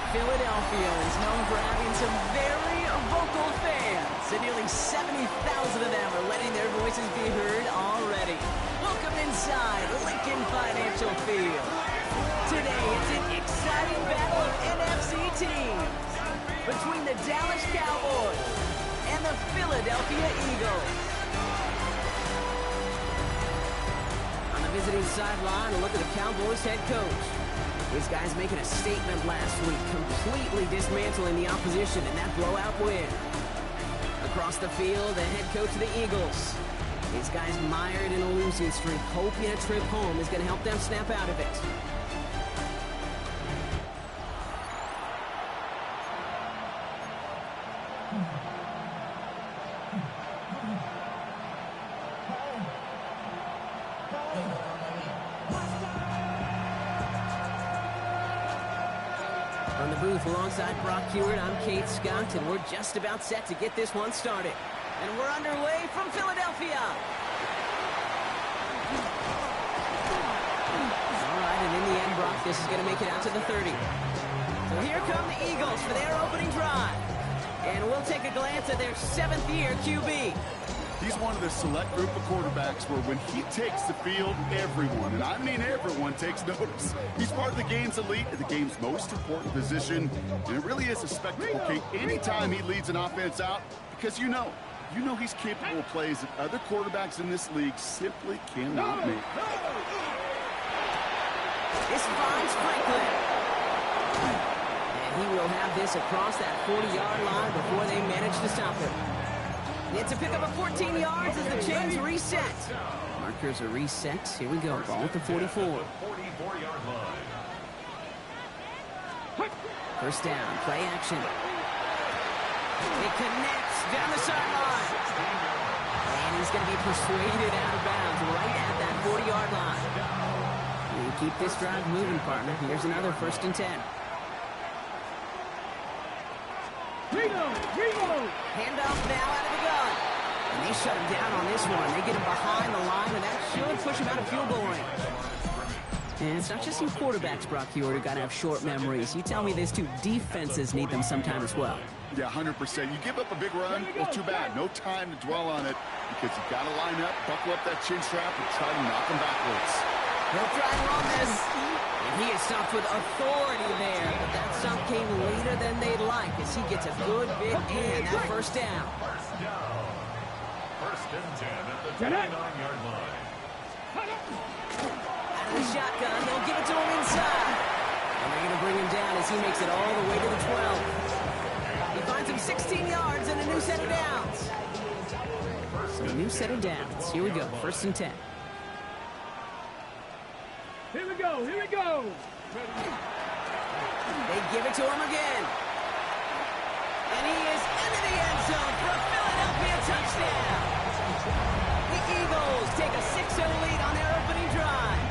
Philadelphia is known for having some very vocal fans, and nearly 70,000 of them are letting their voices be heard already. Welcome inside Lincoln Financial Field. Today, it's an exciting battle of NFC teams between the Dallas Cowboys and the Philadelphia Eagles. On the visiting sideline, a look at the Cowboys head coach. These guys making a statement last week, completely dismantling the opposition in that blowout win. Across the field, the head coach of the Eagles. These guys mired in a losing streak, hoping a trip home is going to help them snap out of it. On the booth alongside Brock Hewitt, I'm Kate Scott, and we're just about set to get this one started. And we're underway from Philadelphia. All right, and in the end, Brock, this is going to make it out to the 30. So here come the Eagles for their opening drive. And we'll take a glance at their 7th-year QB. He's one of the select group of quarterbacks where when he takes the field, everyone, and I mean everyone, takes notice. He's part of the game's elite, the game's most important position, and it really is a spectacle, Kate, anytime he leads an offense out, because you know he's capable of plays that other quarterbacks in this league simply cannot make. This finds Franklin. And he will have this across that 40-yard line before they manage to stop him. It's a pickup of 14 yards as the chains reset. Markers are reset. Here we go. Ball at the 44. First down. Play action. It connects down the sideline. And he's going to be persuaded out of bounds right at that 40-yard line. We keep this drive moving, partner. Here's another 1st and 10. Handoff now out of the gun. And they shut him down on this one. They get him behind the line, and that should push him out of field goal range. And it's not just you quarterbacks, Brock Hewitt, who got to have short memories. You tell me this too, defenses need them sometime as well. Yeah, 100%. You give up a big run, well, too bad. No time to dwell on it because you've got to line up, buckle up that chin strap, and try to knock him backwards. He'll try to run this. And he is stopped with authority there. But that stop came later than they'd like as he gets a good bit in that first down. First and 10 at the 29-yard line. Out of the shotgun, they'll give it to him inside. And they're going to bring him down as he makes it all the way to the 12. He finds him 16 yards and a new set of downs. So a new set of downs. Here we go, 1st and 10. Here we go, here we go. They give it to him again. And he is into the end zone for a Philadelphia touchdown. The Eagles take a 6-0 lead on their opening drive.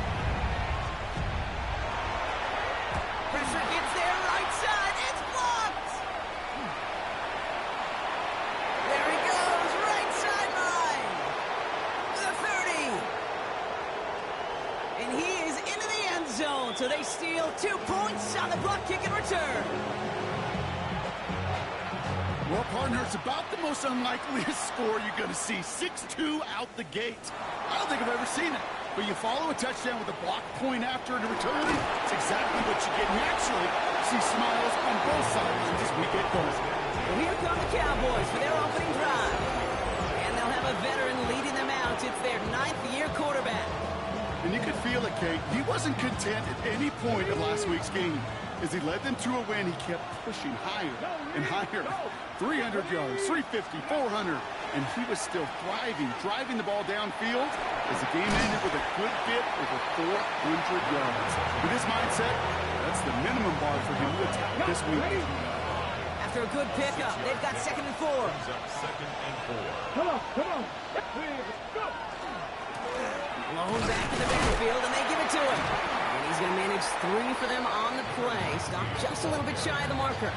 Pressure gets there, right side, it's blocked. There he goes, right sideline. The 30. And he is into the end zone, so they steal 2 points on the block kick and return. Well, partner, it's about the most unlikeliest score you're going to see. 6-2 out the gate. I don't think I've ever seen it. But you follow a touchdown with a block point after and a return, it's exactly what you get. Naturally, see smiles on both sides as we get going. Well, here come the Cowboys for their opening drive. And they'll have a veteran leading them out. It's their 9th-year quarterback. And you could feel it, Kate. He wasn't content at any point of last week's game. As he led them to a win, he kept pushing higher and higher. 300 yards, 350, 400, and he was still thriving, driving the ball downfield as the game ended with a good bit over 400 yards. With his mindset, that's the minimum bar for him to attack this week. After a good pickup, they've got 2nd and 4. Second and 4. Come on, come on. Go. Blown back in the backfield, and they give it to him. And he's going to manage 3 for them on the play. Stopped just a little bit shy of the marker.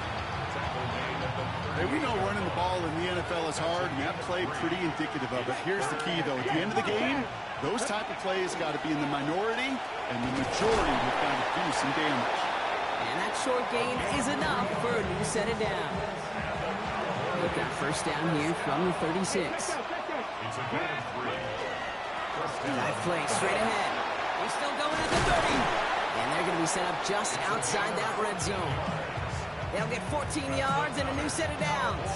Hey, we know running the ball in the NFL is hard, and that play pretty indicative of it. Here's the key, though. At the end of the game, those type of plays got to be in the minority, and the majority have got to do some damage. And that short gain is enough for a new set of downs. They've got first down here from the 36. It's a good 3. Nice play straight ahead. He's still going at the 30. And they're going to be set up just outside that red zone. They'll get 14 yards and a new set of downs.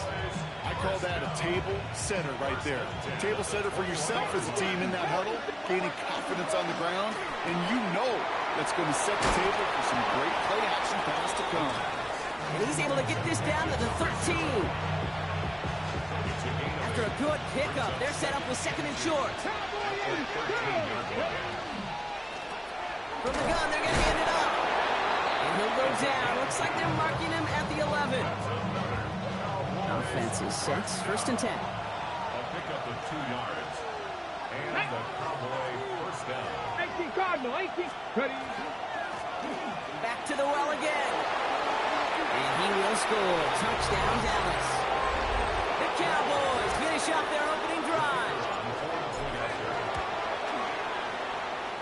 I call that a table setter right there. Table setter for yourself as a team in that huddle, gaining confidence on the ground, and you know that's going to set the table for some great play action pass to come. And he's able to get this down to the 13. After a good pickup, they're set up with second and short. From the gun, they're going to end it up. And he'll go down. Looks like they're marking him at the 11. Offense is set. First and 10. A pickup of 2 yards. And the Cowboy first down. 18 Cardinal, 18. Ready. Back to the well again. And he will score. Touchdown, Dallas. The Cowboys finish off their opening drive.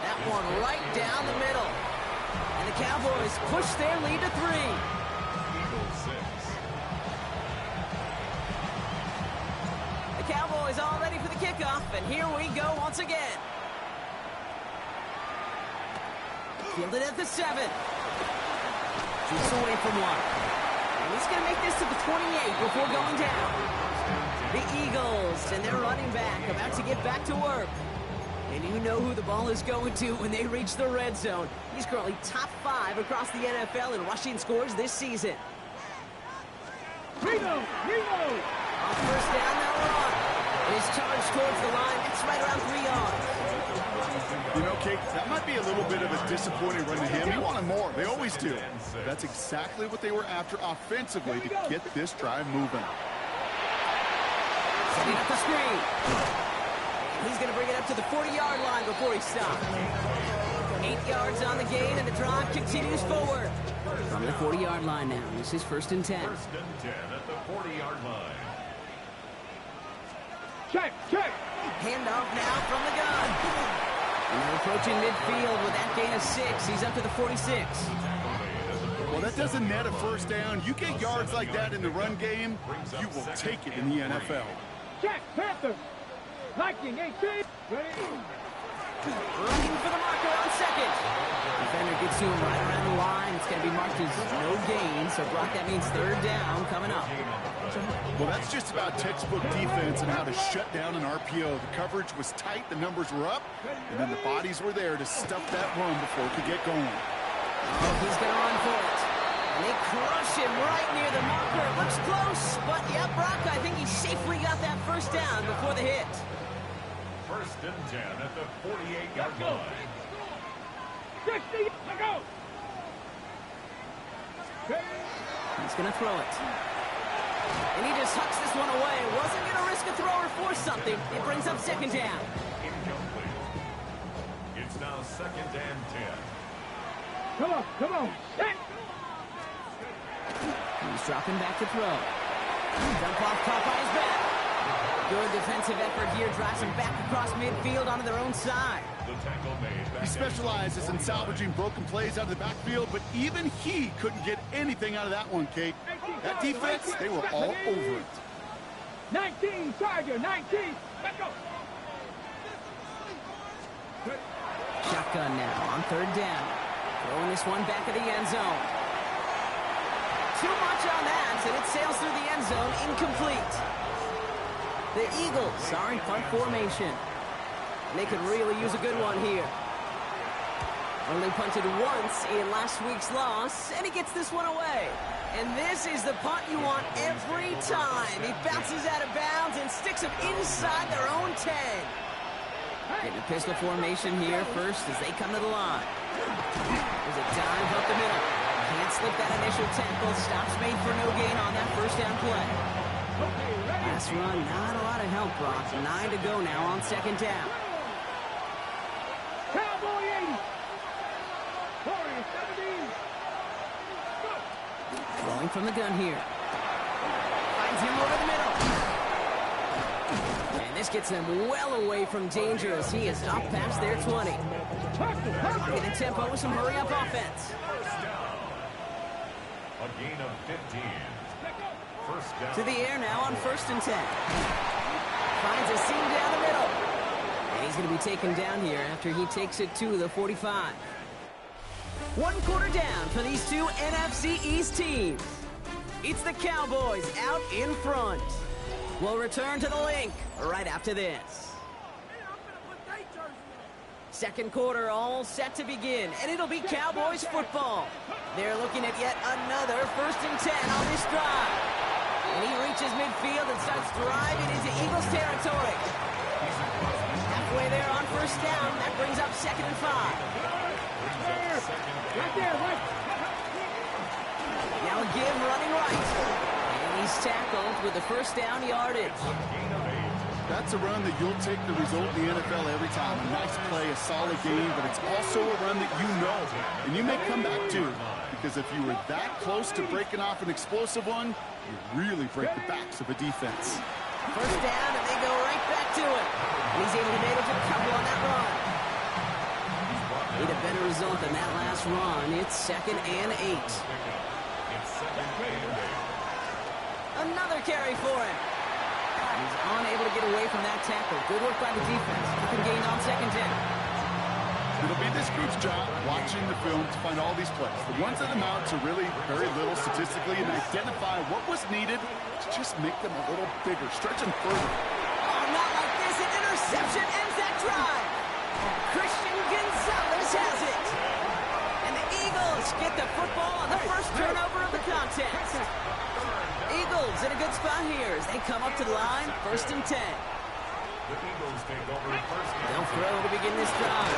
That one right down the middle. And the Cowboys push their lead to 3. Eagles 6. The Cowboys all ready for the kickoff, and here we go once again. Fielded at the 7. Shoots away from one. And he's going to make this to the 28 before going down. The Eagles and their running back about to get back to work. And you know who the ball is going to when they reach the red zone. He's currently top 5 across the NFL in rushing scores this season. Reno! On first down, they'll run. His charge towards the line. That's right around 3 yards. You know, Kate, that might be a little bit of a disappointing run to him. He wanted more. They always do. That's exactly what they were after offensively to get this drive moving. Setting up the screen. He's going to bring it up to the 40-yard line before he stops. 8 yards on the gain, and the drive continues forward. From the 40-yard line now. This is first and 10. First and 10 at the 40-yard line. Check! Handoff now from the gun. And they're approaching midfield with that gain of 6. He's up to the 46. Well, that doesn't net a first down. You get yards like that in the run game, you will take it in the NFL. Check! Panther! Liking 18! Ready? Looking for the marker on second. Defender gets to him right around the line. It's going to be marked as no gain. So, Brock, that means third down coming up. Well, that's just about textbook defense and how to shut down an RPO. The coverage was tight, the numbers were up, and then the bodies were there to stuff that run before it could get going. Oh, he's going to run for it. And they crush him right near the marker. It looks close, but, yeah, Brock, I think he safely got that first down before the hit. First and 10 at the 48-yard line. 60! Go! He's going to throw it. And he just hucks this one away. Wasn't going to risk a throw or force something. It brings up second down. Incomplete. It's now second and 10. Come on! Check! He's dropping back to throw. Dump off caught by his back. Good defensive effort here. Drives him back across midfield onto their own side. The tackle made. He specializes in salvaging broken plays out of the backfield, but even he couldn't get anything out of that one, Kate. That defense, they were all over it. 19, Charger, 19! Let's go! Shotgun now on third down. Throwing this one back of the end zone. Too much on that, and it sails through the end zone, incomplete. The Eagles are in punt formation. And they could really use a good one here. Only punted once in last week's loss, and he gets this one away. And this is the punt you want every time. He bounces out of bounds and sticks him inside their own 10. Getting a pistol formation here first as they come to the line. There's a dive up the middle. Can't slip that initial tackle. Stops made for no gain on that first down play. Pass run, not a lot of help, Brock. 9 to go now on second down. Cowboy 80! Warrior 17! Go! Rolling from the gun here. Finds him over the middle. And this gets them well away from danger as he is up past their 20. Get a tempo with some hurry-up offense. A gain of 15. First down. To the air now on 1st and 10. Finds a seam down the middle. And he's going to be taken down here after he takes it to the 45. 1 quarter down for these two NFC East teams. It's the Cowboys out in front. We'll return to the link right after this. Second quarter all set to begin, and it'll be Cowboys football. They're looking at yet another 1st and 10 on this drive. And he reaches midfield and starts driving into Eagles territory. Halfway there on 1st down, that brings up 2nd and 5. Right there, right. Now a give running right. And he's tackled with the 1st down yardage. That's a run that you'll take the result in the NFL every time. A nice play, a solid game, but it's also a run that you know. And you may come back too, because if you were that close to breaking off an explosive one, you really break the backs of a defense. 1st down, and they go right back to it. And he's able to manage a couple on that run. Need a better result than that last run. It's 2nd and 8. Another carry for him. He's unable to get away from that tackle. Good work by the defense. Took him gain on 2nd down. It'll be this group's job watching the film to find all these plays. The ones that amount to really very little statistically and identify what was needed to just make them a little bigger, stretch them further. Oh, not like this. An interception ends that drive. Christian Gonzalez has it. And the Eagles get the football on the first turnover of the contest. Eagles in a good spot here as they come up to the line, 1st and 10. The Eagles take over first. They'll throw to begin this drive.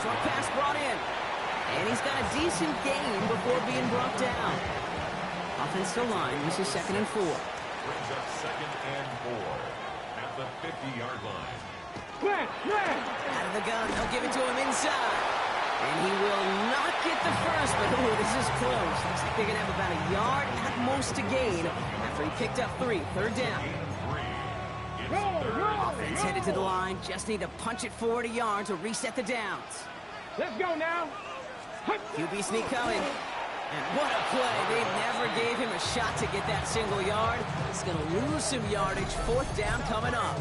Short pass brought in. And he's got a decent gain before being brought down. Offensive line, this is 2nd and 4. Brings up 2nd and 4 at the 50-yard line. Out of the gun, they'll give it to him inside. And he will not get the first, but ooh, this is close. Looks like they're going to have about a yard at most to gain after he picked up 3. 3rd down. Offense headed to the line. Just need to punch it forward a yard to reset the downs. Let's go now. QB sneak coming. And what a play. They never gave him a shot to get that single yard. He's going to lose some yardage. 4th down coming up.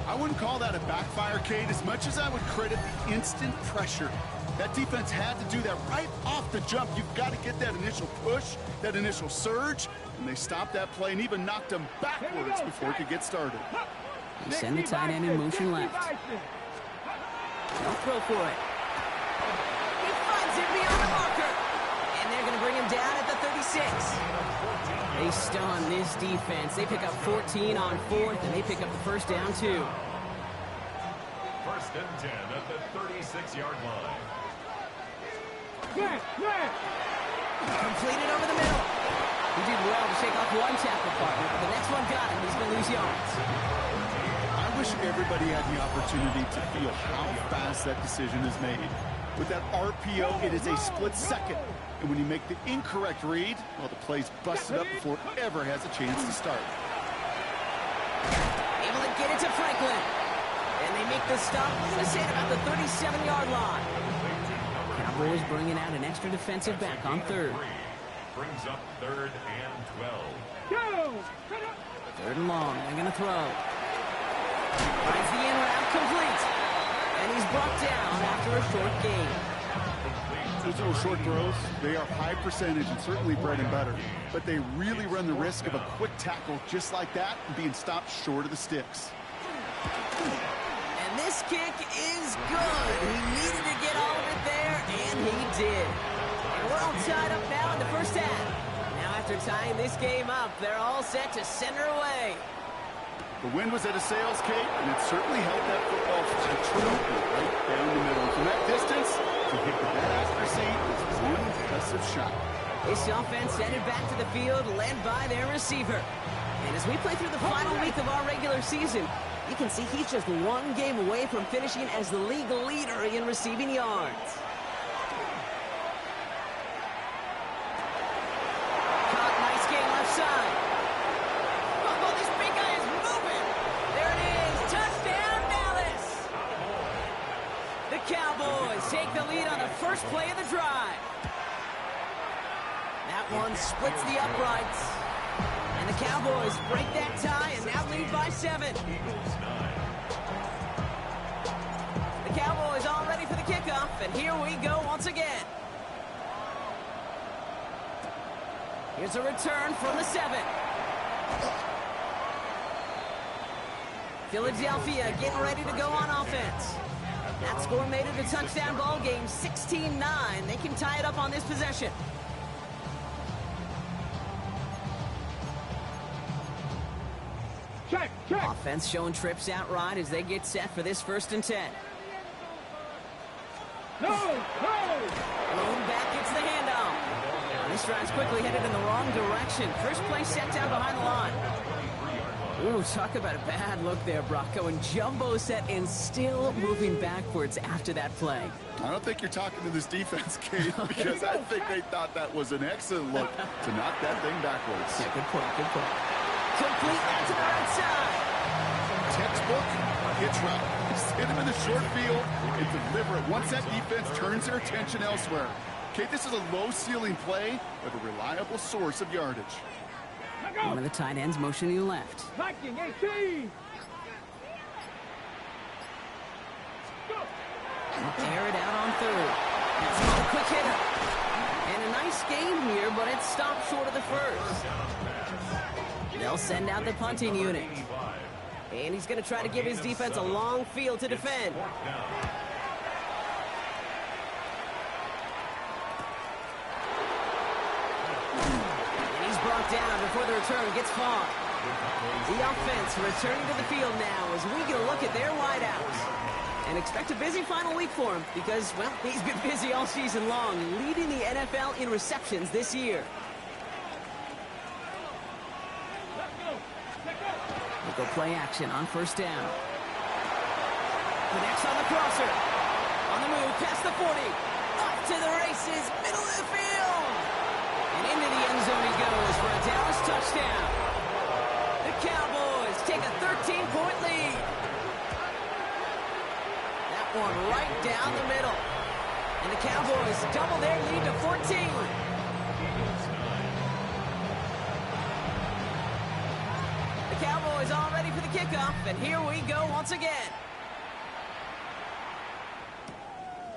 I wouldn't call that a backfire, Kate, as much as I would credit the instant pressure. That defense had to do that right off the jump. You've got to get that initial push, that initial surge, and they stopped that play and even knocked him backwards before it could get started. They send the tight end in motion left. Don't throw for it. He finds it beyond the marker. And they're going to bring him down at the 36. They stun this defense. They pick up 14 on 4th, and they pick up the 1st down, too. 1st and 10 at the 36-yard line. Completed over the middle. He did well to shake off one tackle partner, but the next one got him. He's going to lose yards. I wish everybody had the opportunity to feel how fast that decision is made. With that RPO, it is a split second. And when you make the incorrect read, well, the play's busted up before it ever has a chance to start. Able to get it to Franklin. And they make the stop, I'm going to say, at about the 37-yard line. Cowboys bringing out an extra defensive back on 3rd. Brings up 3rd and 12. 3rd and long. They're going to throw. Finds the in route complete. And he's brought down after a short gain. Those little short throws, they are high percentage and certainly bread and butter. But they really run the risk of a quick tackle just like that and being stopped short of the sticks. And this kick is good. He needed to get all of it there, and he did. And we're all tied up now in the 1st half. Now after tying this game up, they're all set to center away. The wind was at a sails, Kate, and it certainly helped that football to true right down the middle. From that distance, to hit with that accuracy is one impressive shot. This offense headed back to the field, led by their receiver. And as we play through the final week of our regular season, you can see he's just one game away from finishing as the league leader in receiving yards. Caught, nice game left side. Oh, this big guy is moving. There it is, touchdown Dallas. The Cowboys take the lead on the first play of the drive. That one splits the uprights. And the Cowboys break that tie and now lead by 7. The Cowboys all ready for the kickoff, and here we go once again. Here's a return from the 7. Philadelphia getting ready to go on offense. That score made it a touchdown ball game, 16-9. They can tie it up on this possession. Check, check. Offense showing trips out right as they get set for this 1st and 10. No, no. Blown back gets the handoff. This drive's quickly headed in the wrong direction. First play set down behind the line. Ooh, talk about a bad look there, Brock. Going jumbo set and still moving backwards after that play. I don't think you're talking to this defense, Kate, because I think they thought that was an excellent look to knock that thing backwards. Yeah, good point, good point. Complete out to the right side. Textbook hitch route. Just hit him in the short field and deliver it once that defense turns their attention elsewhere. Kate, this is a low-ceiling play with a reliable source of yardage. One of the tight ends motioning to the left. Viking 18. Air it out on 3rd. That's another quick hitter. And a nice game here, but it stopped short of the 1st. They'll send out the punting unit. And he's going to try to give his defense a long field to defend. And he's brought down before the return gets far. The offense returning to the field now as we get a look at their wideouts. And expect a busy final week for him because, well, he's been busy all season long, leading the NFL in receptions this year. We'll go play action on 1st down. Connects on the crosser. On the move, past the 40. Up to the races, middle of the field. And into the end zone he goes for a Dallas touchdown. The Cowboys take a 13-point lead. That one right down the middle. And the Cowboys double their lead to 14. Cowboys all ready for the kickoff, and here we go once again.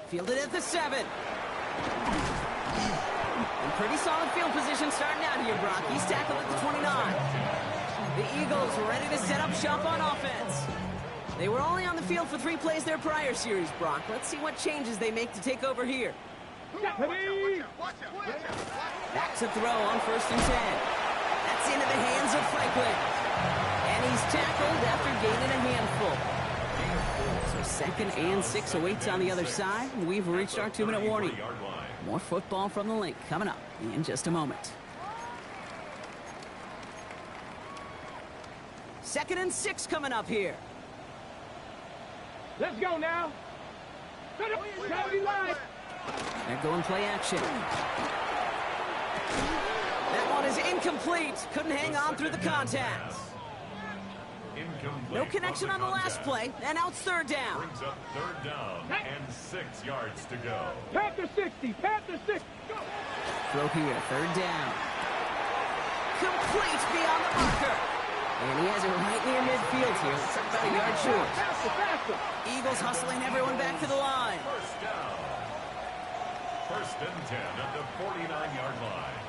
Fielded at the 7. And pretty solid field position starting out here, Brock. He's tackled at the 29. The Eagles ready to set up shop on offense. They were only on the field for 3 plays their prior series, Brock. Let's see what changes they make to take over here. Back to throw on 1st and 10. That's into the hands of Franklin. And he's tackled after gaining a handful. So 2nd and 6 awaits on the other side. We've reached our 2-minute warning. More football from the link coming up in just a moment. 2nd and 6 coming up here. Let's go now. They're going play action. That one is incomplete. Couldn't hang on through the contact. No connection on the last play, and now it's 3rd down. Brings up 3rd down and 6 yards to go. Panther 60, Panther 60. Go. Throw here, 3rd down. Complete beyond the marker. And he has it right near midfield here. It's about a yard short. Faster, faster. Eagles hustling everyone back to the line. 1st down. 1st and 10 at the 49-yard line.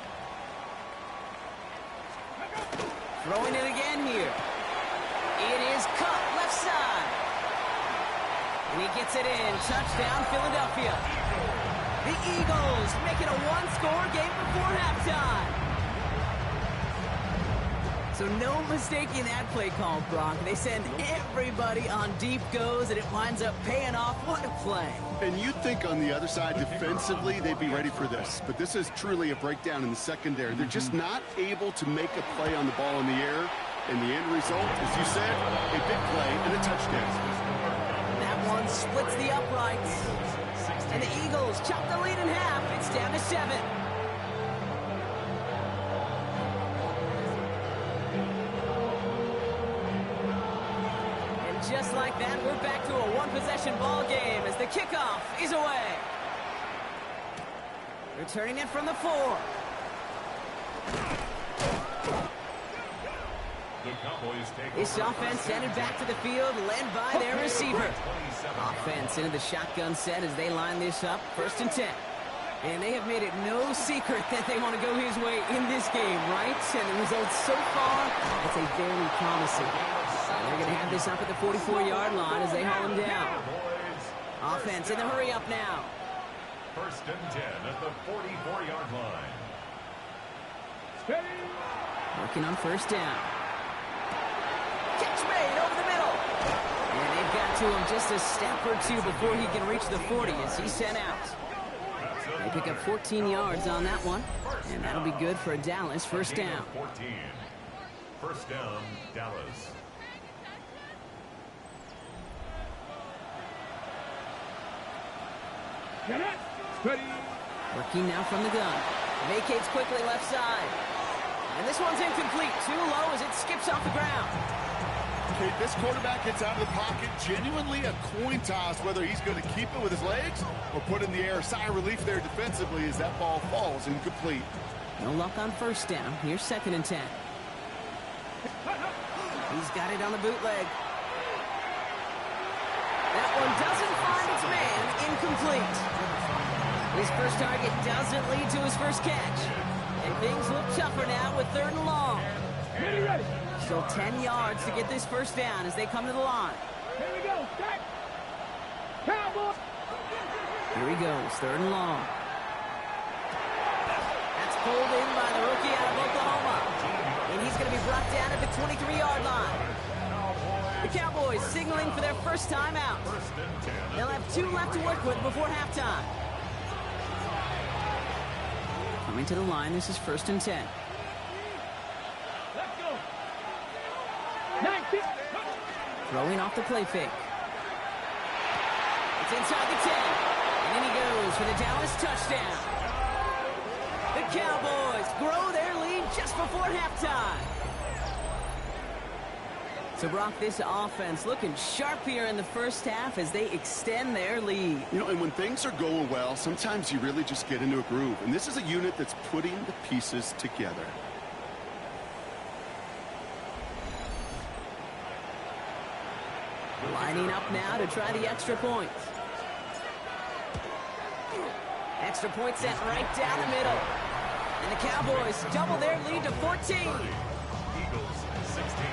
Throwing it again here. It is cut left side. And he gets it in. Touchdown, Philadelphia. The Eagles make it a 1-score game before halftime. So no mistaking that play call, Brock. They send everybody on deep goes, and it winds up paying off. What a play. And you'd think on the other side, defensively, they'd be ready for this. But this is truly a breakdown in the secondary. They're just not able to make a play on the ball in the air. And the end result, as you said, a big play and a touchdown. That one splits the uprights. And the Eagles chop the lead in half. It's down to 7. Just like that, we're back to a 1-possession ball game as the kickoff is away. Returning it from the 4. The Cowboys take This offense sent it back to the field, led by their receiver. Offense into the shotgun set as they line this up, 1st and 10. And they have made it no secret that they want to go his way in this game, right? And the results so far, it's a very promising. And they're going to have this up at the 44-yard line as they haul him down. Offense in the hurry up now. 1st and 10 at the 44-yard line. Working on 1st down. Catch made over the middle. And they've got to him just a step or two before he can reach the 40 as he's sent out. They pick up 14 yards on that one, and that'll be good for a Dallas 1st down. 14. 1st down, Dallas. Working now from the gun. Vacates quickly left side. And this one's incomplete. Too low as it skips off the ground. Okay, this quarterback gets out of the pocket. Genuinely a coin toss whether he's going to keep it with his legs or put it in the air. Sigh of relief there defensively as that ball falls incomplete. No luck on 1st down. Here's 2nd and 10. He's got it on the bootleg. That one doesn't find its man. Incomplete. His first target doesn't lead to his first catch. And things look tougher now with 3rd and long. Ready. Still 10 yards to get this 1st down as they come to the line. Here we go. Back. Cowboys. Here he goes, 3rd and long. That's pulled in by the rookie out of Oklahoma. And he's going to be brought down at the 23-yard line. The Cowboys signaling for their first time out. They'll have 2 left to work with before halftime. Coming to the line, this is 1st and 10. Let's go. 19. Throwing off the play fake. It's inside the 10. And in he goes for the Dallas touchdown. The Cowboys grow their lead just before halftime. So, Brock, this offense looking sharp here in the 1st half as they extend their lead. You know, and when things are going well, sometimes you really just get into a groove. And this is a unit that's putting the pieces together. Lining up now to try the extra point. Extra point set right down the middle. And the Cowboys double their lead to 14. Eagles 16.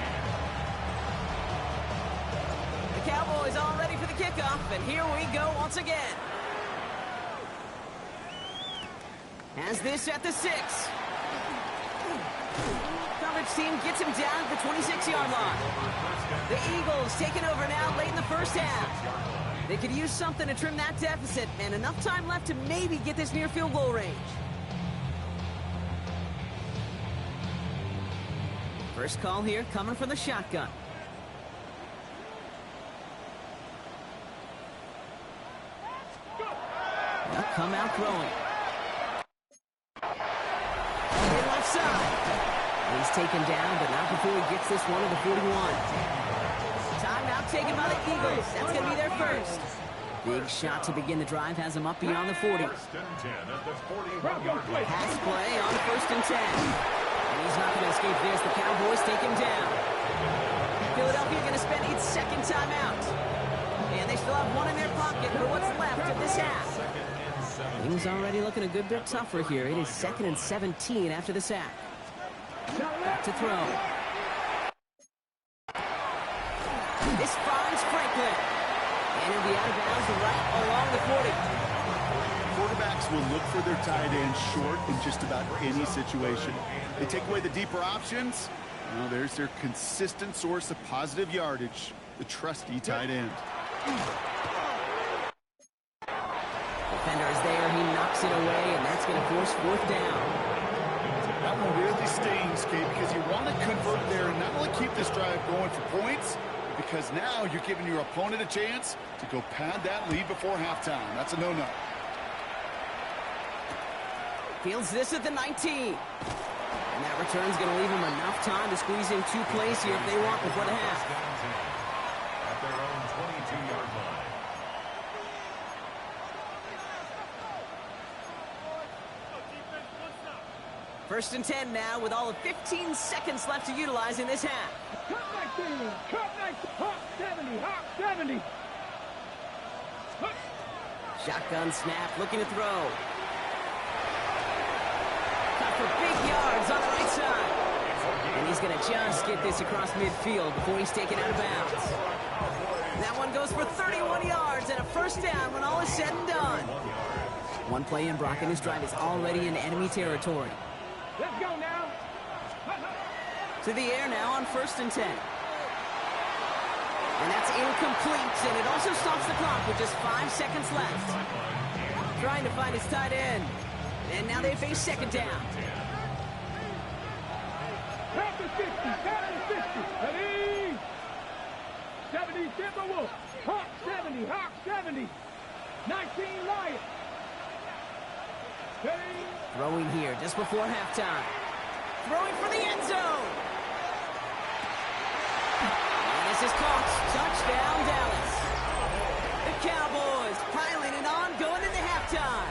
The Cowboys all ready for the kickoff, and here we go once again. Has this at the 6. Coverage team gets him down at the 26-yard line. The Eagles taking over now late in the 1st half. They could use something to trim that deficit, and enough time left to maybe get this near field goal range. First call here coming from the shotgun. They'll come out throwing. On the left side. He's taken down, but not before he gets this one to the 41. Timeout taken by the Eagles. That's going to be their first. Big shot to begin the drive has him up beyond the 40. 1st and 10 at the 41-yard line. Pass play on 1st and 10. And he's not going to escape this. The Cowboys take him down. Philadelphia going to spend its 2nd timeout. And they still have one in their pocket for what's left of this half. Things already looking a good bit tougher here. It is 2nd and 17 after the sack. Back to throw. This finds Franklin. And he'll be out of bounds right along the 40. Quarterbacks will look for their tight end short in just about any situation. They take away the deeper options. Well, there's their consistent source of positive yardage, the trusty tight end. Defender is there. He knocks it away, and that's going to force 4th down. That one really stings, Kate, because you want to convert there and not only keep this drive going for points, but because now you're giving your opponent a chance to go pad that lead before halftime. That's a no-no. Fields this at the 19. And that return's going to leave him enough time to squeeze in 2 plays here if they want before the half. At their own 22-yard line. First and 10 now with all of 15 seconds left to utilize in this half. Cut 19, cut 19, hop 70, hop 70. Shotgun snap, looking to throw. Cut for big yards on the right side. And he's going to just get this across midfield before he's taken out of bounds. That one goes for 31 yards and a first down when all is said and done. One play in, Brock, and his drive is already in enemy territory. Let's go now. To the air now on first and 10. And that's incomplete, and it also stops the clock with just 5 seconds left. Trying to find his tight end. And now they face second down. Half the 50, half the 50. Ready? 70 Timberwolves. Hawk 70, Hawk 70. 19 Lions. Ready? Throwing here just before halftime. Throwing for the end zone. And this is caught. Touchdown, Dallas. The Cowboys piling it on going into halftime.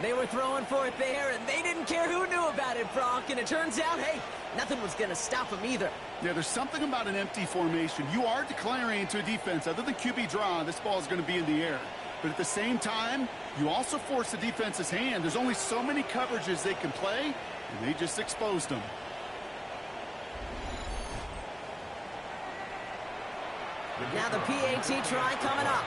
They were throwing for it there, and they didn't care who knew about it, Brock. And it turns out, hey, nothing was going to stop them either. Yeah, there's something about an empty formation. You are declaring to a defense, other than QB draw, this ball is going to be in the air. But at the same time, you also force the defense's hand. There's only so many coverages they can play, and they just exposed them. Now the PAT try coming up.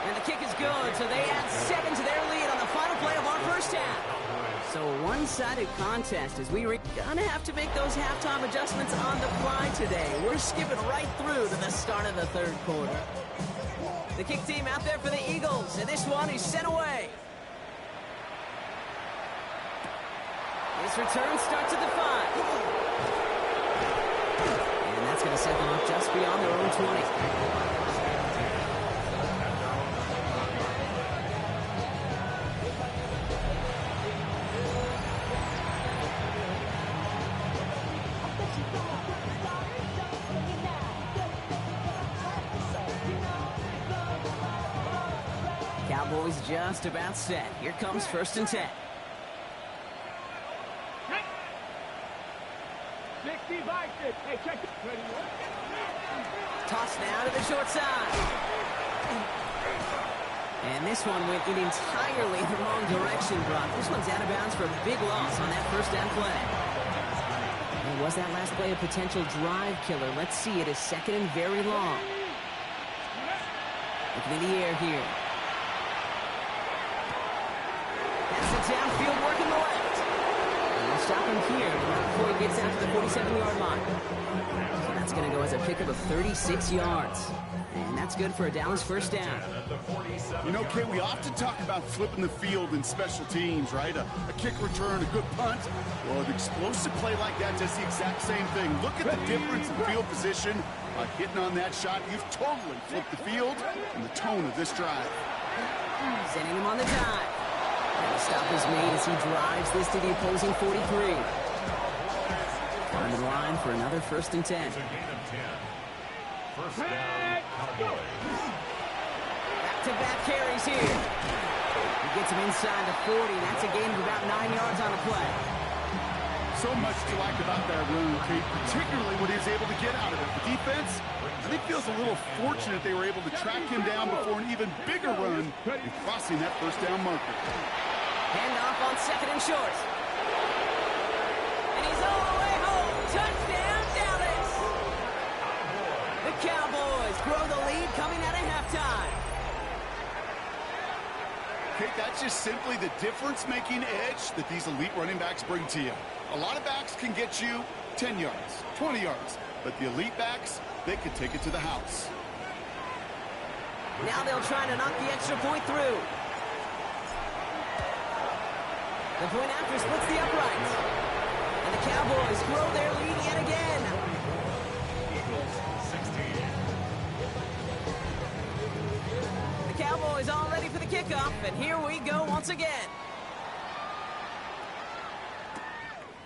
And the kick is good, so they add 7 to their lead on the final play of our first half. So a one-sided contest as we're gonna have to make those halftime adjustments on the fly today. We're skipping right through to the start of the third quarter. The kick team out there for the Eagles, and this one is sent away. This return starts at the 5. And that's gonna set them up just beyond their own 20. Cowboys just about set. Here comes first and 10. 60 by 6. Hey, check it. Ready? Toss now to the short side. And this one went in entirely the wrong direction, Brock. This one's out of bounds for a big loss on that first down play. And was that last play a potential drive killer? Let's see. It is second and very long. Looking in the air here. Downfield working the left. And they'll stop him here before he gets out to the 47-yard line. So that's going to go as a pickup of 36 yards. And that's good for a Dallas first down. You know, Kay, we often talk about flipping the field in special teams, right? A kick return, a good punt. Well, an explosive play like that does the exact same thing. Look at the difference in field position. By hitting on that shot, you've totally flipped the field and the tone of this drive. Sending him on the dive. And the stop is made as he drives this to the opposing 43. On the line for another first and 10. It's a gain of 10. First down, Cowboys. Back-to-back carries here. He gets him inside the 40. That's a gain of about 9 yards on the play. So much to like about that run, Kate, particularly what he was able to get out of it. The defense, I think, feels a little fortunate they were able to track him down before an even bigger run in crossing that first down marker. Handoff on second and short. And he's all the way home. Touchdown, Dallas! The Cowboys grow the lead coming out of halftime. Kate, that's just simply the difference-making edge that these elite running backs bring to you. A lot of backs can get you 10 yards, 20 yards, but the elite backs, they can take it to the house. Now they'll try to knock the extra point through. The point after splits the upright. And the Cowboys grow their lead yet again. Eagles 16. The Cowboys all ready for the kickoff, and here we go once again.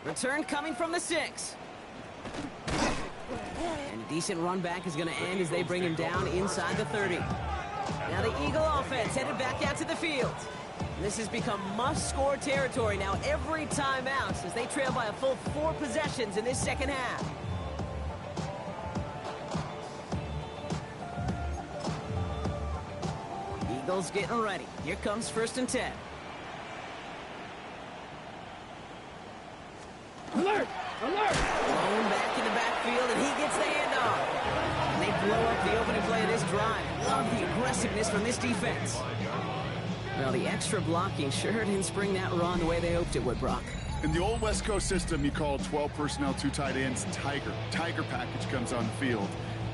Return coming from the 6. And a decent run back is going to end as they bring him down inside the 30. Now the Eagle offense headed back out to the field. This has become must-score territory now every time out as they trail by a full 4 possessions in this second half. Eagles getting ready. Here comes 1st and 10. Alert! Alert! Blown back in the backfield, and he gets the handoff. And they blow up the opening play of this drive. Love the aggressiveness from this defense. Well, the extra blocking sure didn't spring that run the way they hoped it would, Brock. In the old West Coast system, you call 12 personnel, 2 tight ends, Tiger. Tiger package comes on the field.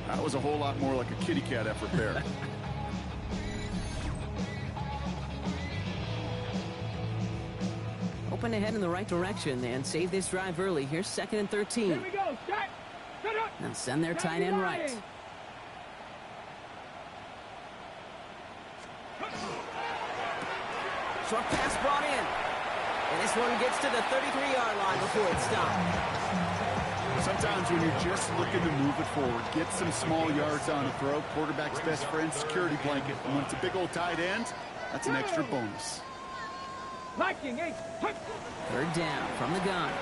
That was a whole lot more like a kitty cat effort there. Open to head in the right direction and save this drive early. Here's 2nd and 13. Here we go. Set up. Now send their tight end right. Short pass brought in. And this one gets to the 33-yard line before it's stopped. Sometimes when you're just looking to move it forward, get some small yards on a throw, quarterback's best friend, security blanket. And when it's a big old tight end, that's an extra bonus. Liking 8. 3rd down from the gun.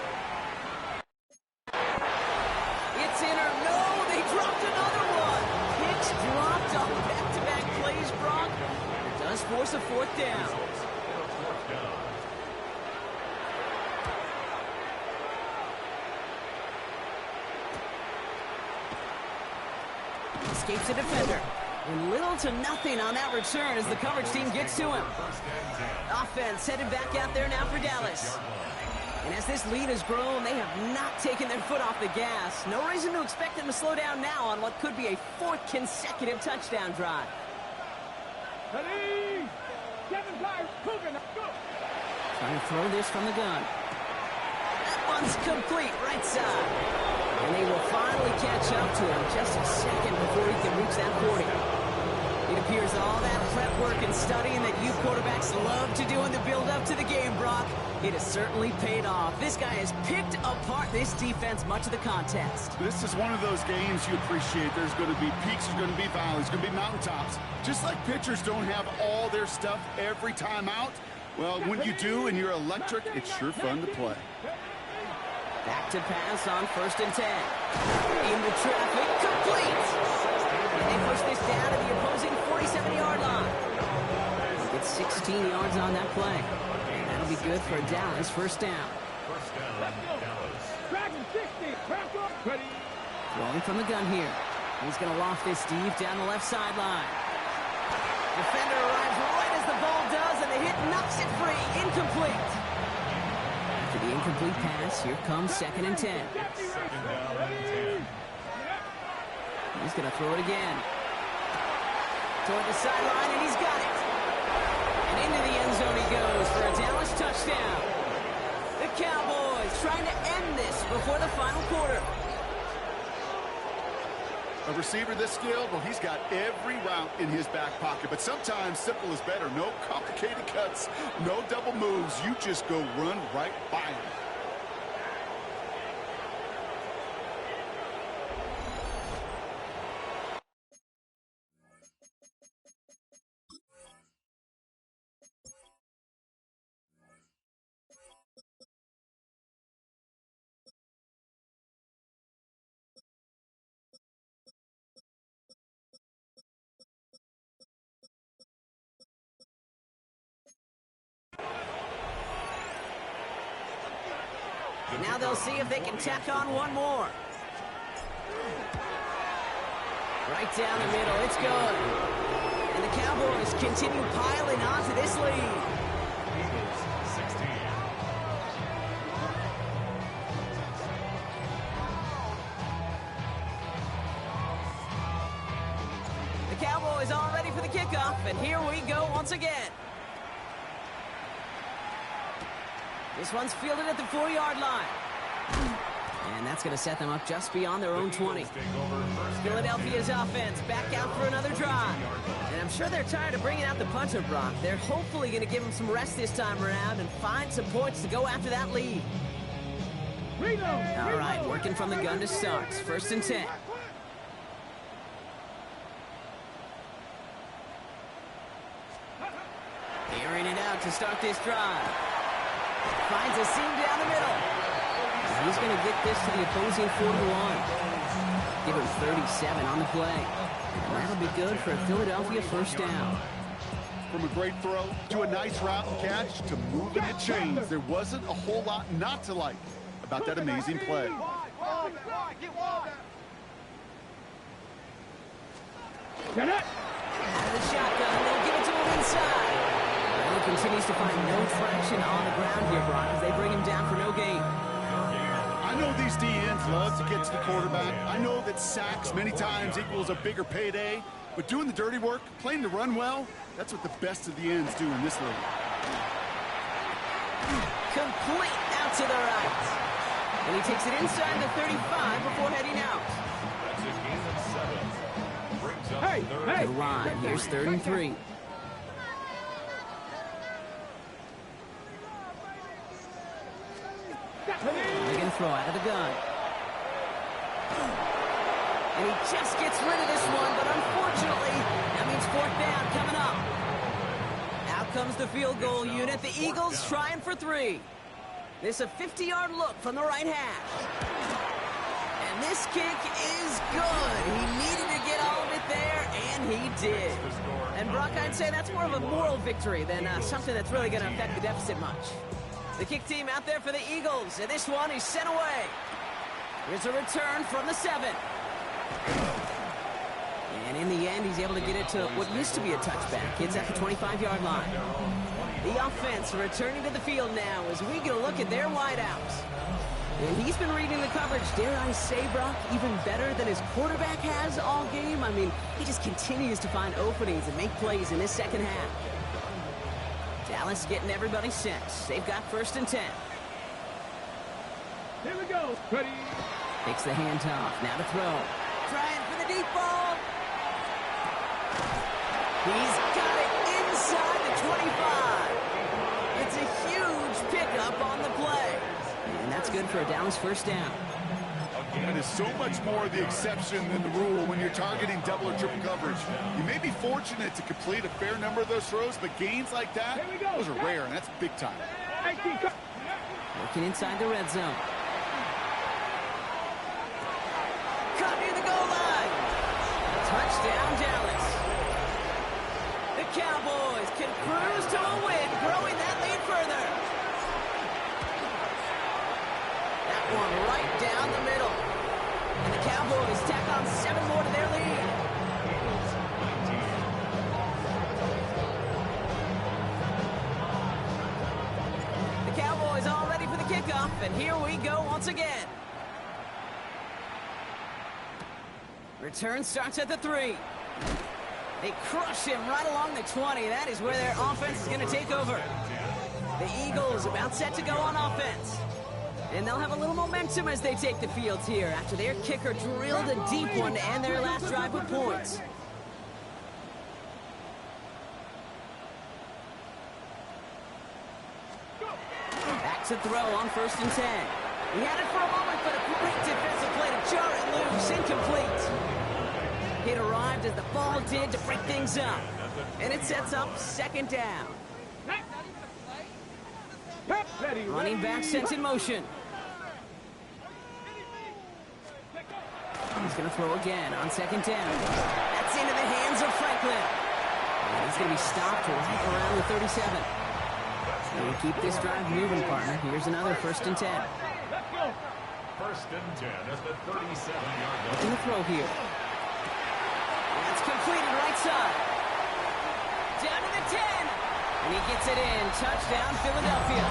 It's in or no, they dropped another one. Hicks dropped on back-to-back plays, Brock. It does force a 4th down. Escapes a defender. And little to nothing on that return as the coverage team gets to him. Offense headed back out there now for Dallas. And as this lead has grown, they have not taken their foot off the gas. No reason to expect them to slow down now on what could be a 4th consecutive touchdown drive. Ready? 7 times. Cooking. Go. Trying to throw this from the gun. That one's complete, right side. And they will finally catch up to him just a second before he can reach that 40. It appears all that prep work and studying that you quarterbacks love to do in the build-up to the game, Brock, it has certainly paid off. This guy has picked apart this defense much of the contest. This is one of those games you appreciate. There's going to be peaks, there's going to be valleys, there's going to be mountaintops. Just like pitchers don't have all their stuff every time out, well, when you do and you're electric, it's sure fun to play. Back to pass on 1st and 10. Into traffic, complete! And they push this down to the opposing 47-yard line. It's 16 yards on that play. And that'll be good for Dallas. 1st down. Dragon 60. Ready. Throwing from the gun here. He's going to loft this deep down the left sideline. Defender arrives right as the ball does, and the hit knocks it free. Incomplete. After the incomplete pass, here comes 2nd and 10. He's going to throw it again. Toward the sideline, and he's got it. And into the end zone he goes for a Dallas touchdown. The Cowboys trying to end this before the final quarter. A receiver this skilled, well, he's got every route in his back pocket. But sometimes simple is better. No complicated cuts, no double moves. You just go run right by him. Now they'll see if they can tack on one more. Right down the middle, it's good. And the Cowboys continue piling onto this lead. Eagles 16. The Cowboys all ready for the kickoff, and here we go once again. This one's fielded at the 4-yard line. And that's going to set them up just beyond their own 20. Philadelphia's offense back out for another drive. And I'm sure they're tired of bringing out the punter, Brock. They're hopefully going to give them some rest this time around and find some points to go after that lead. All right, working from the gun to start. 1st and 10. Airing it out to start this drive. Finds a seam down the middle. He's going to get this to the opposing 41. Give him 37 on the play. And that'll be good for a Philadelphia first down. From a great throw to a nice route and catch to moving the chains, there wasn't a whole lot not to like about that amazing play. Get it! Out of the shotgun, they'll give it to him inside. And he continues to find no traction on the ground here, Brock, as they bring him down for no gain. I know these DNs love to get to the quarterback. I know that sacks many times equals a bigger payday, but doing the dirty work, playing the run well, that's what the best of the ends do in this league. Complete out to the right. And he takes it inside the 35 before heading out. That's a gain of 7. Brings up Hey, third. hey. Good line. Here's 3rd and 3. They're going to throw out of the gun. And he just gets rid of this one, but unfortunately, that means 4th down coming up. Out comes the field goal unit. The Eagles trying for 3. This a 50-yard look from the right hash. And this kick is good. He needed to get all of it there, and he did. And Brock, I'd say that's more of a moral victory than something that's really going to affect the deficit much. The kick team out there for the Eagles, and this one is sent away. Here's a return from the 7. And in the end, he's able to get it to what used to be a touchback. It's at the 25-yard line. The offense returning to the field now as we get a look at their wideouts. And he's been reading the coverage, dare I say, Brock, even better than his quarterback has all game. I mean, he just continues to find openings and make plays in this second half. Dallas getting everybody set. They've got 1st and 10. Here we go. Ready? Takes the handoff. Now to throw. Trying for the deep ball. He's got it inside the 25. It's a huge pickup on the play. And that's good for a Dallas first down. That is so much more the exception than the rule when you're targeting double or triple coverage. You may be fortunate to complete a fair number of those throws, but gains like that, those are rare, and that's big time. Working inside the red zone. Cut near the goal line. Touchdown, Dallas. The Cowboys can cruise to a win, growing that lead further. That one right down the middle. And the Cowboys tack on 7 more to their lead. The Cowboys all ready for the kickoff, and here we go once again. Return starts at the 3. They crush him right along the 20. That is where their offense is going to take over. The Eagles about set to go on offense. And they'll have a little momentum as they take the field here after their kicker drilled a deep one to end their last drive with points. Back to throw on 1st and 10. He had it for a moment, but a great defensive play to jar it loose. Incomplete. It arrived as the ball did to break things up. And it sets up 2nd down. Running back sent in motion. He's going to throw again on 2nd down. That's into the hands of Franklin. And he's going to be stopped right around the 37. And keep this drive moving, partner. Here's another 1st and 10. 1st and 10 at the 37-yard line. Going to throw here. That's completed right side. Down to the 10. And he gets it in. Touchdown, Philadelphia.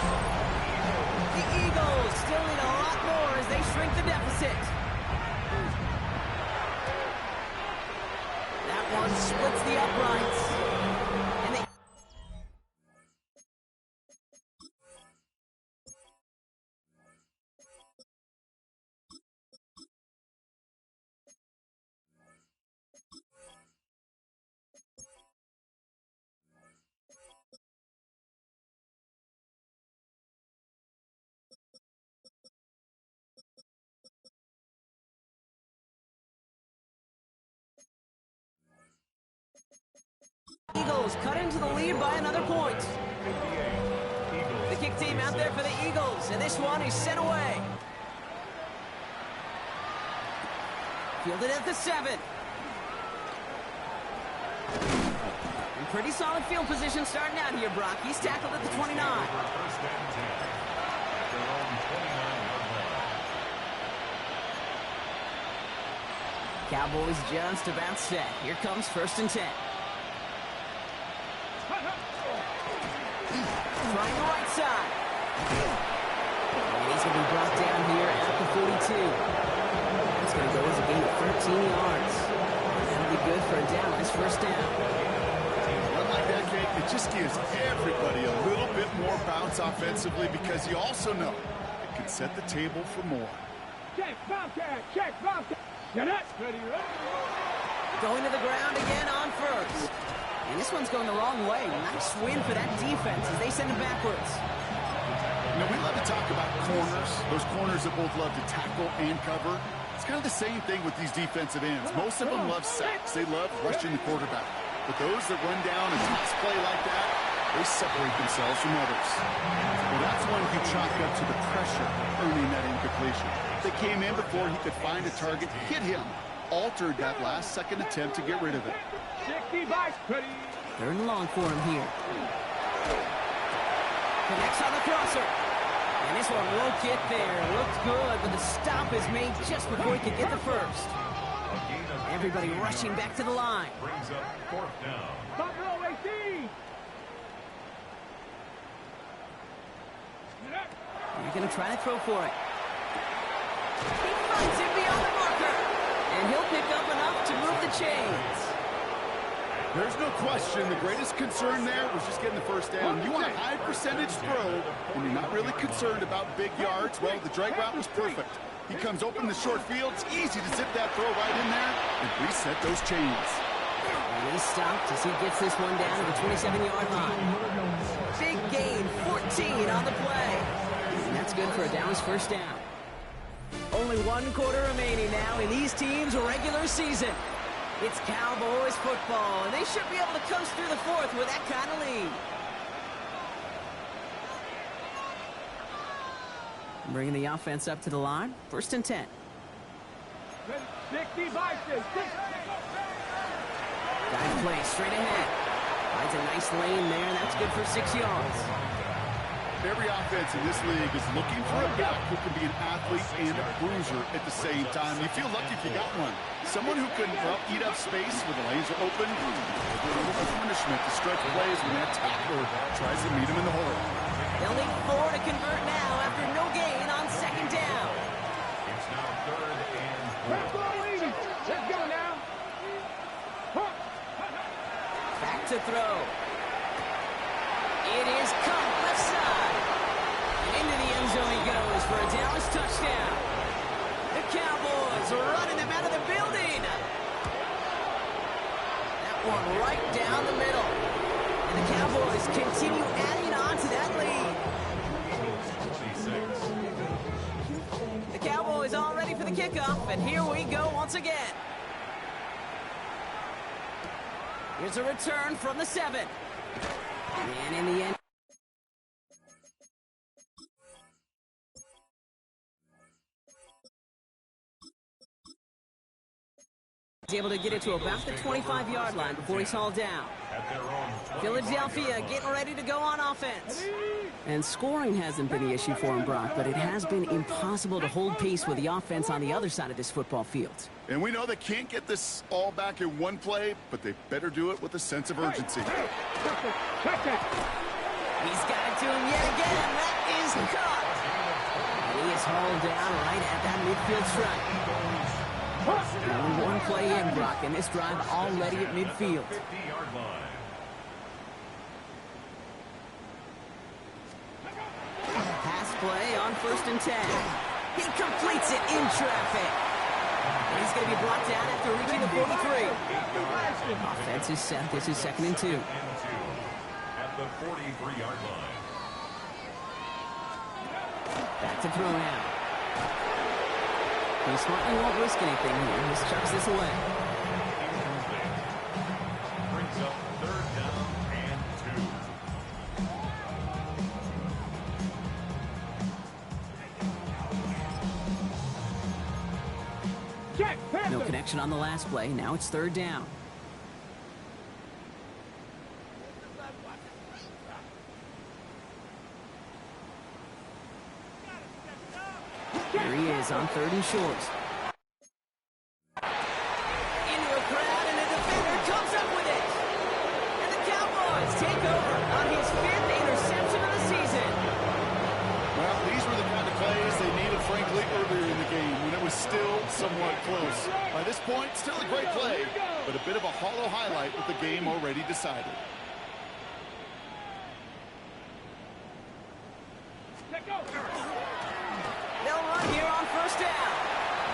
The Eagles still need a lot more as they shrink the deficit. That one splits the uprights. Eagles cut into the lead by another point. 58. Eagles. The kick team out there for the Eagles, and this one is sent away. Fielded at the 7. In pretty solid field position starting out here, Brock. He's tackled at the 29. First and 10. At their own 29-yard line. Cowboys just about set. Here comes first and 10. Trying the right side. And he's going to be brought down here at the 42. It's going to go as a gain of 13 yards. That'll be good for a Dallas first down. Run like that, Kate, it just gives everybody a little bit more bounce offensively because you also know it can set the table for more. Check, Bobcat, check, Bobcat. Get it. Ready, ready. Going to the ground again on first. And this one's going the wrong way. Nice win for that defense as they send it backwards. You know, we love to talk about corners, those corners that both love to tackle and cover. It's kind of the same thing with these defensive ends. Most of them love sacks. They love rushing the quarterback. But those that run down and toss play like that, they separate themselves from others. Well, that's one you chalk up to the pressure earning that incompletion. They came in before he could find a target, hit him, altered that last-second attempt to get rid of it. 60 by 30. Third and long for him here. Connects on the crosser. And this one won't get there. Looked good, but the stop is made just before he could get the first. Everybody rushing back to the line. Brings up fourth down. Buffalo 18. You're going to try to throw for it. He finds him beyond the marker. And he'll pick up enough to move the chains. There's no question the greatest concern there was just getting the first down. You want a high percentage throw, and you're not really concerned about big yards. Well, the drag route was perfect. He comes open the short field. It's easy to zip that throw right in there and reset those chains. And he's stopped as he gets this one down to the 27-yard line. Big gain, 14 on the play. And that's good for a Dallas first down. Only one quarter remaining now in these teams' regular season. It's Cowboys football, and they should be able to coast through the fourth with that kind of lead. Bringing the offense up to the line. First and 10. 60 by 6. Dive play straight ahead. Finds a nice lane there, and that's good for 6 yards. Every offense in this league is looking for a back who can be an athlete and a bruiser at the same time. You feel lucky if you got one. Someone who can, well, eat up space when the lanes are open. A little bit of punishment to stretch plays when that tackler tries to meet him in the hole. They'll need 4 to convert now after no gain on second down. It's now third and Buffalo 80. Let's go now. Back to throw. It is caught left side. And into the end zone he goes for a Dallas touchdown. The Cowboys are running them out of the building. That one right down the middle. And the Cowboys continue adding on to that lead. 26. The Cowboys all ready for the kickoff, and here we go once again. Here's a return from the 7. And in the end, he's able to get it to about the 25-yard line before he's hauled down. At their own Philadelphia getting ready to go on offense. And scoring hasn't been the issue for him, Brock, but it has been impossible to hold pace with the offense on the other side of this football field. And we know they can't get this all back in one play, but they better do it with a sense of urgency. He's got it to him yet again. That is caught. He is hauled down right at that midfield stripe. Only one play in, Brock, and this drive already at midfield. 50-yard line. Pass play on first and 10. He completes it in traffic. And he's going to be brought down after reaching the 43. Offense is set. This is second and 2. At the 43-yard line. Back to throw now. He smartly won't risk anything here. He just chucks this away. Brings up third down. direction on the last play. Now it's third down. Here he is on third and short. Into a crowd, and a defender comes up with it. And the Cowboys take over on his 5th interception of the season. Well, these were the kind of plays they needed, frankly, earlier in the game when it was still somewhat close. By this point, still a great play, but a bit of a hollow highlight with the game already decided. They'll run here on first down.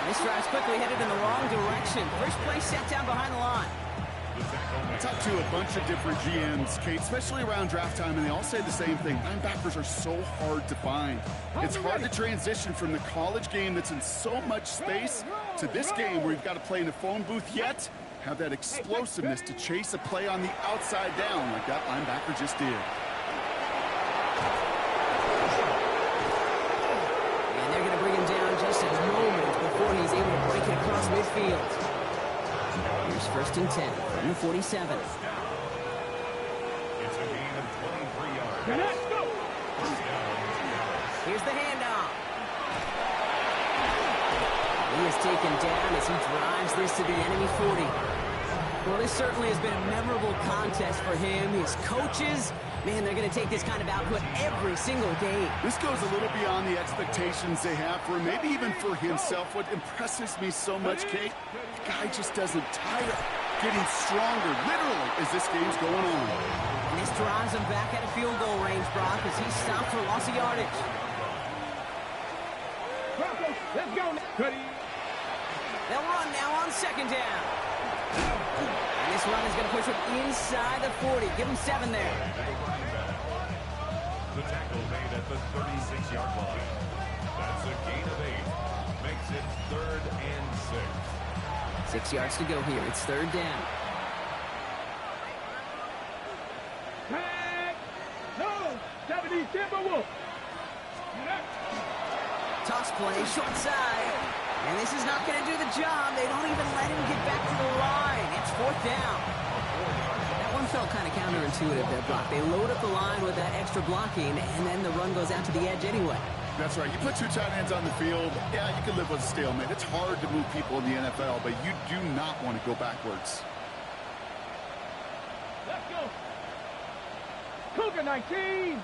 And this drive's quickly headed in the wrong direction. First play set down behind the line. I talked to a bunch of different GMs, Kate, especially around draft time, and they all say the same thing. Linebackers are so hard to find. It's hard to transition from the college game that's in so much space to this game where you've got to play in a phone booth, yet have that explosiveness to chase a play on the outside down like that linebacker just did. And they're going to bring him down just a moment before he's able to break it across midfield. Here's first and 10 from the 47. It's a gain of 23 yards. Here's the handoff. He is taken down as he drives this to the enemy 40. Well, this certainly has been a memorable contest for him. His coaches, man, they're going to take this kind of output every single game. This goes a little beyond the expectations they have for him, maybe even for himself. What impresses me so much, Kate, the guy just doesn't tire, getting stronger, literally, as this game's going on. And this drives him back at a field goal range, Brock, as he stopped for loss of yardage. Broncos, let's go. They'll run now on second down. And this run is going to push him inside the 40. Give him 7 there. The tackle made at the 36-yard line. That's a gain of 8. Makes it 3rd and 6. 6 yards to go here. It's third down. Tag. No. 70 Timberwolves. Toss play, short side. And this is not going to do the job. They don't even let him get back to the line. It's fourth down. That one felt kind of counterintuitive there, Brock. They load up the line with that extra blocking, and then the run goes out to the edge anyway. That's right. You put 2 tight ends on the field, yeah, you can live with a stalemate. It's hard to move people in the NFL, but you do not want to go backwards. Let's go. Cougar 19.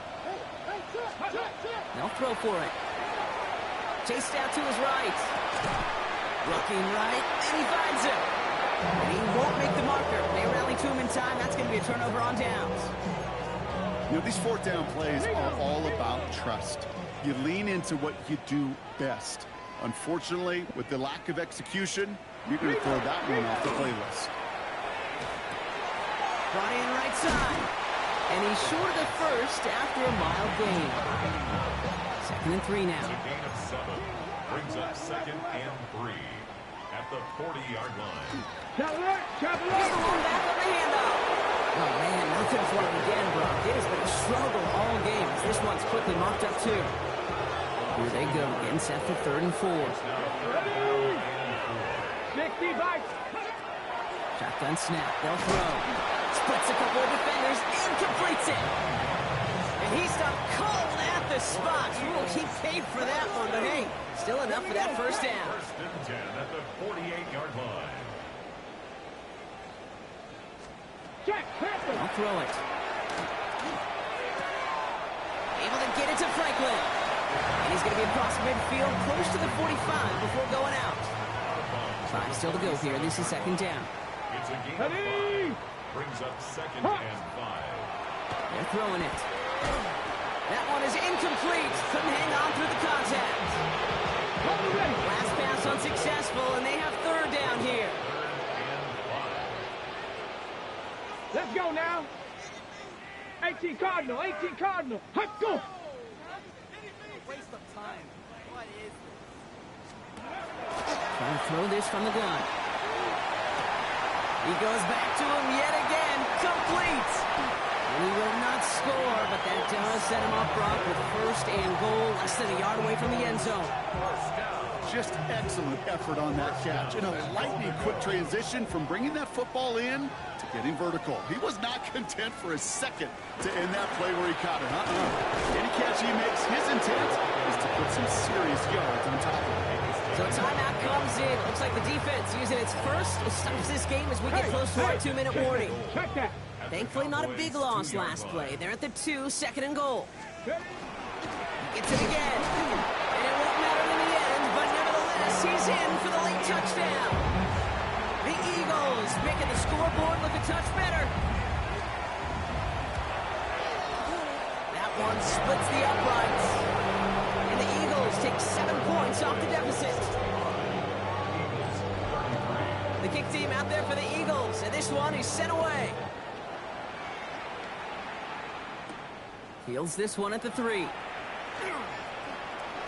They'll throw for it. Chased out to his right. Looking right, and he finds him. And he won't make the marker. They rally to him in time. That's going to be a turnover on downs. You know, these fourth down plays are all about trust. You lean into what you do best. Unfortunately, with the lack of execution, you're going to throw that one off the playlist. Brought in right side. And he's short of the first after a mild gain. 2nd and 3 now. It's a gain of 7. Brings up 2nd and 3 at the 40-yard line. Traveler. Here's the one back on the handoff. Oh, man, nothing for him again, Brock. It has been a struggle all game. This one's quickly mopped up, too. Here they go, getting set for 3rd and 4. 60 bites. Shotgun snap, they'll throw. Splits a couple of defenders and completes it. And he stopped cold at the spot. Ooh, he paid for that one, but hey, still enough for that first down. 1st and 10 at the 48-yard line. Jack Panther. I'll throw it. Able to get it to Franklin. And he's going to be across midfield, close to the 45 before going out. 5 still to go here. This is 2nd down. It's a gain of 5. Brings up 2nd and 5. They're throwing it. That one is incomplete. Couldn't hang on through the contact. Last pass unsuccessful, and they have 3rd down here. 3rd and 5. Let's go now. 18 Cardinal. 18 Cardinal. Let's go. Waste of time. What is this? Trying to throw this from the gun. He goes back to him yet again. Complete. And he will not score, but that does set him up, Brock, with 1st and goal, less than a yard away from the end zone. 1st down. Just excellent effort on that catch. And a lightning quick transition from bringing that football in to getting vertical. He was not content for a second to end that play where he caught it. Any catch he makes, his intent is to put some serious yards on top of it. So timeout comes in. Looks like the defense using its first stops this game as we get close to our 2-minute warning. Check that. Thankfully, not a big loss last play. They're at the 2, second and goal. Gets it again. And it won't matter in the end, but nevertheless, he's in for the late touchdown. The Eagles making the scoreboard look a touch better. That one splits the uprights. And the Eagles take 7 points off the deficit. The kick team out there for the Eagles, and this one is sent away. Fields this one at the 3.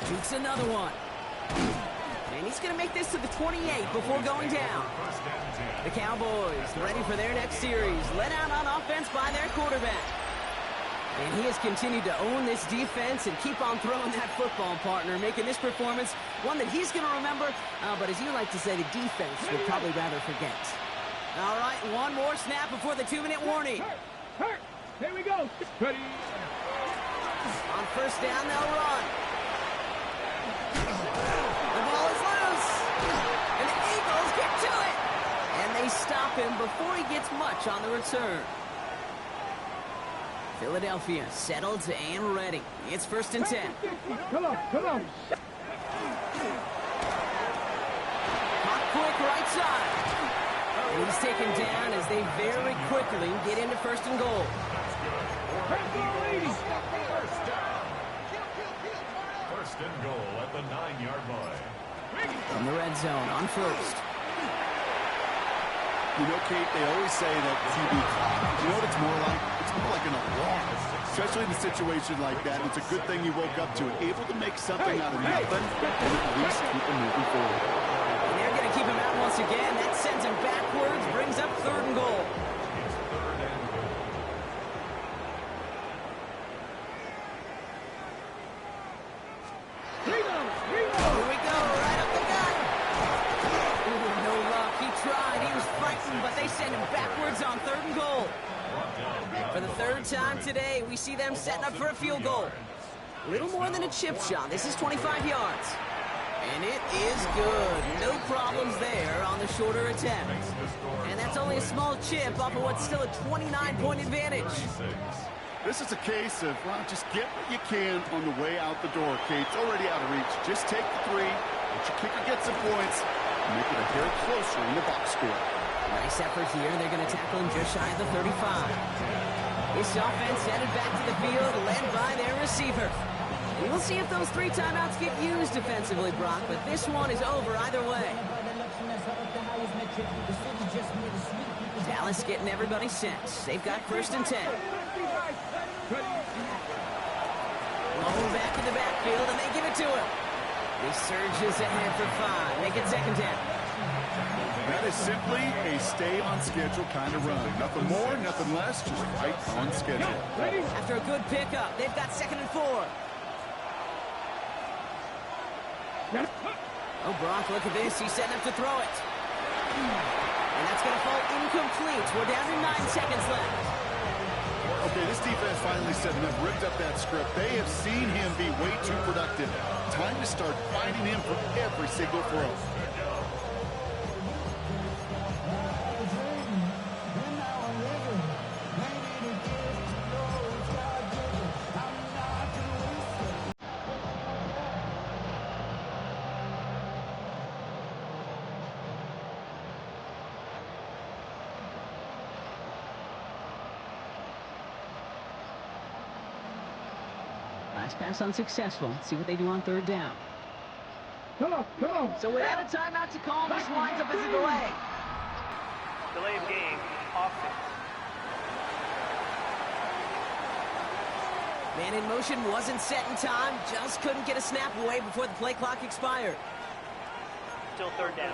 Shoots another one. And he's going to make this to the 28 before going down. The Cowboys ready for their next series. Let out on offense by their quarterback. And he has continued to own this defense and keep on throwing that football, partner, making this performance one that he's going to remember. But as you like to say, the defense would probably rather forget. All right, one more snap before the 2-minute warning. Hurt. Here we go. Ready. On first down, they'll run. The ball is loose. And the Eagles get to it. And they stop him before he gets much on the return. Philadelphia settled and ready. It's first and 10. Come on. Clock quick right side. And he's taken down as they very quickly get into first and goal. First and goal at the 9-yard line. From the red zone on first. You know, Kate, they always say that QB clock. You know what it's more like? It's more like an alarm, especially in a situation like that. It's a good thing you woke up to it, able to make something out of nothing, and at least keep them moving forward. And they're going to keep him out once again. That sends him backwards, brings up third and goal. It's third and goal. Here we go, right up the gut. Ooh, no luck. He tried. He was frightened, but they send him backwards on third and goal. For the third time today, we see them setting up for a field goal. A little more than a chip shot. This is 25 yards. And it is good. No problems there on the shorter attempt. And that's only a small chip off of what's still a 29-point advantage. This is a case of, well, just get what you can on the way out the door, Kate. It's already out of reach. Just take the 3, let your kicker get some points, and make it a hair closer in the box score. Nice effort here. They're going to tackle him just shy of the 35. This offense headed back to the field, led by their receiver. And we'll see if those 3 timeouts get used defensively, Brock, but this one is over either way. Dallas getting everybody set. They've got first and 10. Blown back in the backfield, and they give it to him. He surges ahead for 5. Make it second down. That is simply a stay-on-schedule kind of run. Nothing more, nothing less, just right on schedule. After a good pickup, they've got second and 4. Oh, Brock, look at this. He's setting up to throw it. And that's going to fall incomplete. We're down to 9 seconds left. Okay, this defense finally said enough, ripped up that script. They have seen him be way too productive. Time to start finding him for every single throw. Last pass unsuccessful. Let's see what they do on third down. Come on. So without a timeout to call, this winds up as a delay. Delay of game, offense. Man in motion wasn't set in time. Just couldn't get a snap away before the play clock expired. Still third down.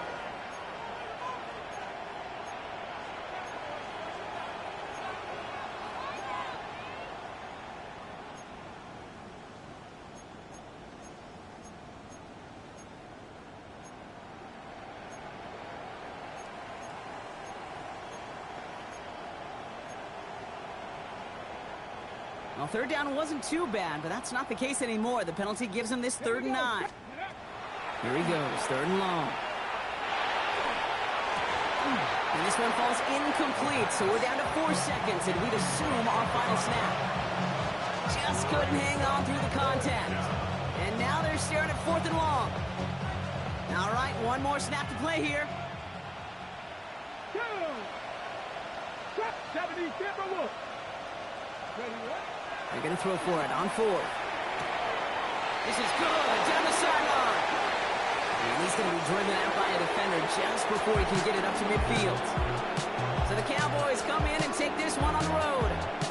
Well, third down wasn't too bad, but that's not the case anymore. The penalty gives him this 3rd and 9. Here he goes, 3rd and long. And this one falls incomplete, so we're down to 4 seconds, and we'd assume our final snap. Just couldn't hang on through the contact. And now they're staring at 4th and long. All right, one more snap to play here. 70 Timberwolves. They're going to throw for it on 4th. This is good, down the sideline. And he's going to be driven out by a defender just before he can get it up to midfield. So the Cowboys come in and take this one on the road.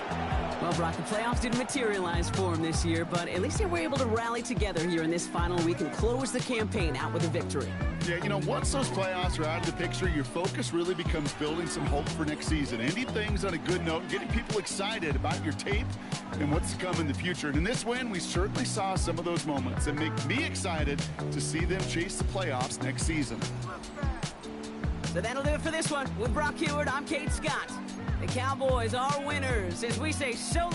Well, Brock, the playoffs didn't materialize for him this year, but at least they were able to rally together here in this final week and close the campaign out with a victory. Yeah, you know, once those playoffs are out of the picture, your focus really becomes building some hope for next season. Ending things on a good note, getting people excited about your tape and what's to come in the future. And in this win, we certainly saw some of those moments and make me excited to see them chase the playoffs next season. So that'll do it for this one. With Brock Heward, I'm Kate Scott. The Cowboys are winners as we say so